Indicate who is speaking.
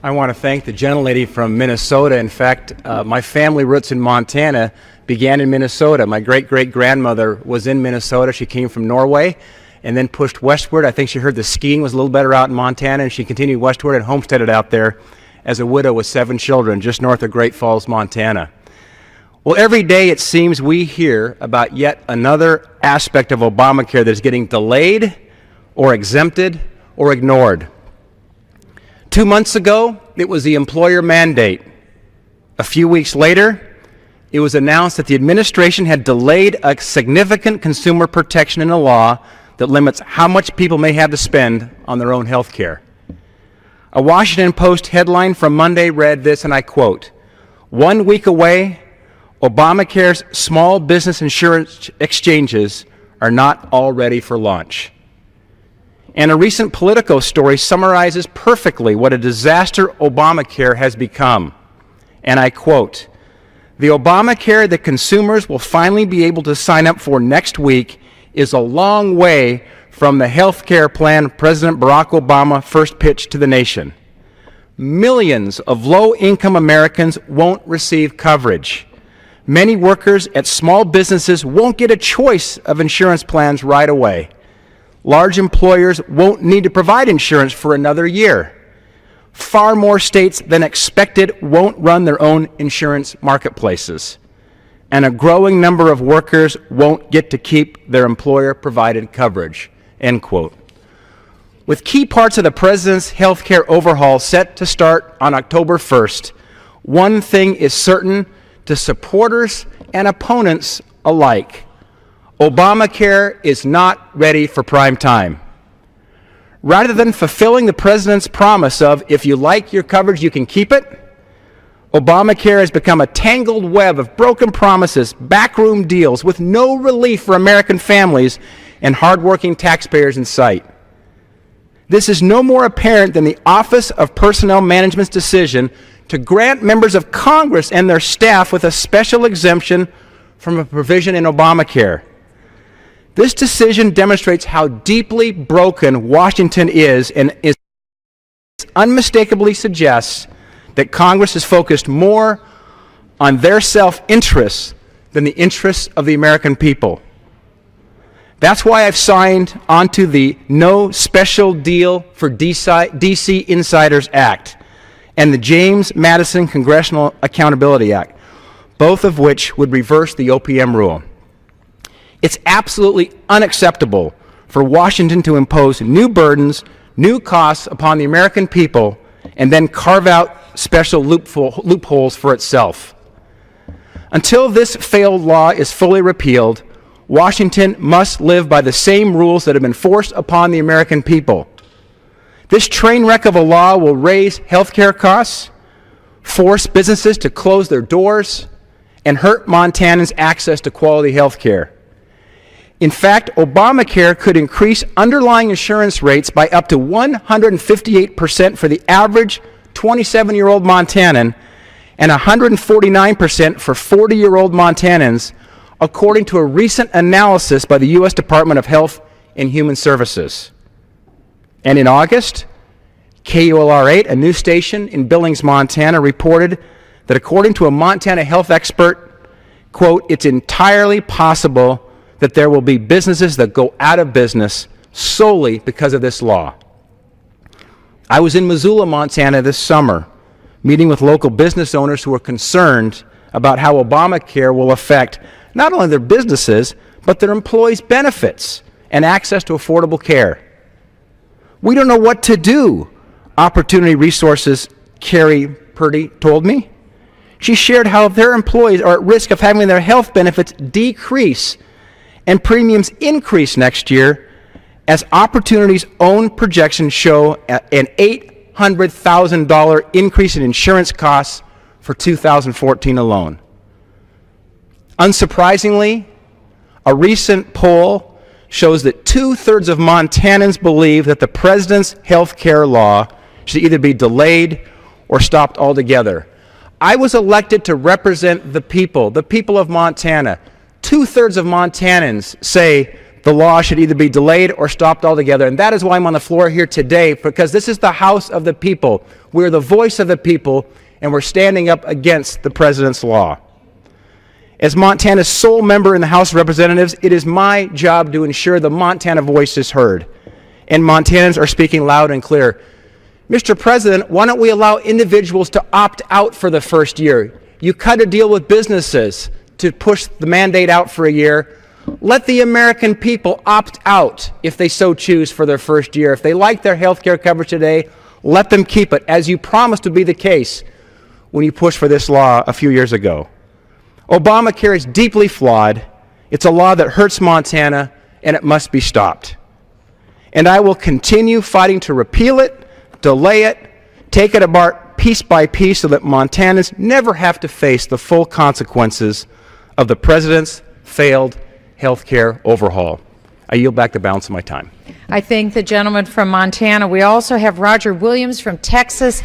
Speaker 1: I want to thank the gentlelady from Minnesota. In fact, my family roots in Montana began in Minnesota. My great-great-grandmother was in Minnesota. She came from Norway and then pushed westward. I think she heard the skiing was a little better out in Montana, and she continued westward and homesteaded out there as a widow with 7 children just north of Great Falls, Montana. Well, every day it seems we hear about yet another aspect of Obamacare that is getting delayed or exempted or ignored. 2 months ago, it was the employer mandate. A few weeks later, it was announced that the administration had delayed a significant consumer protection in a law that limits how much people may have to spend on their own health care. A Washington Post headline from Monday read this, and I quote, "1 week away, Obamacare's small business insurance exchanges are not all ready for launch." And a recent Politico story summarizes perfectly what a disaster Obamacare has become. And I quote, "The Obamacare that consumers will finally be able to sign up for next week is a long way from the health care plan President Barack Obama first pitched to the nation. Millions of low-income Americans won't receive coverage. Many workers at small businesses won't get a choice of insurance plans right away. Large employers won't need to provide insurance for another year. Far more states than expected won't run their own insurance marketplaces. And a growing number of workers won't get to keep their employer-provided coverage." End quote. With key parts of the President's health care overhaul set to start on October 1st, one thing is certain to supporters and opponents alike: Obamacare is not ready for prime time. Rather than fulfilling the President's promise of, if you like your coverage, you can keep it, Obamacare has become a tangled web of broken promises, backroom deals with no relief for American families and hardworking taxpayers in sight. This is no more apparent than the Office of Personnel Management's decision to grant members of Congress and their staff with a special exemption from a provision in Obamacare. This decision demonstrates how deeply broken Washington is, and it unmistakably suggests that Congress is focused more on their self-interests than the interests of the American people. That's why I've signed onto the No Special Deal for DC Insiders Act and the James Madison Congressional Accountability Act, both of which would reverse the OPM rule. It's absolutely unacceptable for Washington to impose new burdens, new costs upon the American people, and then carve out special loopholes for itself. Until this failed law is fully repealed, Washington must live by the same rules that have been forced upon the American people. This train wreck of a law will raise health care costs, force businesses to close their doors, and hurt Montanans' access to quality health care. In fact, Obamacare could increase underlying insurance rates by up to 158% for the average 27-year-old Montanan and 149% for 40-year-old Montanans, according to a recent analysis by the U.S. Department of Health and Human Services. And in August, KULR8, a news station in Billings, Montana, reported that according to a Montana health expert, quote, "It's entirely possible that there will be businesses that go out of business solely because of this law." I was in Missoula, Montana this summer, meeting with local business owners who are concerned about how Obamacare will affect not only their businesses, but their employees' benefits and access to affordable care. "We don't know what to do," Opportunity Resources Carrie Purdy told me. She shared how their employees are at risk of having their health benefits decrease and premiums increase next year, as Opportunity's own projections show an $800,000 increase in insurance costs for 2014 alone. Unsurprisingly, a recent poll shows that 2/3 of Montanans believe that the President's health care law should either be delayed or stopped altogether. I was elected to represent the people of Montana. 2/3 of Montanans say the law should either be delayed or stopped altogether. And that is why I'm on the floor here today, because this is the House of the people. We're the voice of the people, and we're standing up against the president's law. As Montana's sole member in the House of Representatives, it is my job to ensure the Montana voice is heard, and Montanans are speaking loud and clear. Mr. President, why don't we allow individuals to opt out for the first year? You cut a deal with businesses to push the mandate out for a year. Let the American people opt out if they so choose for their first year. If they like their health care coverage today, let them keep it, as you promised would be the case when you pushed for this law a few years ago. Obamacare is deeply flawed. It's a law that hurts Montana, and it must be stopped. And I will continue fighting to repeal it, delay it, take it apart piece by piece so that Montanans never have to face the full consequences of the president's failed health care overhaul. I yield back the balance of my time.
Speaker 2: I thank the gentleman from Montana. We also have Roger Williams from Texas.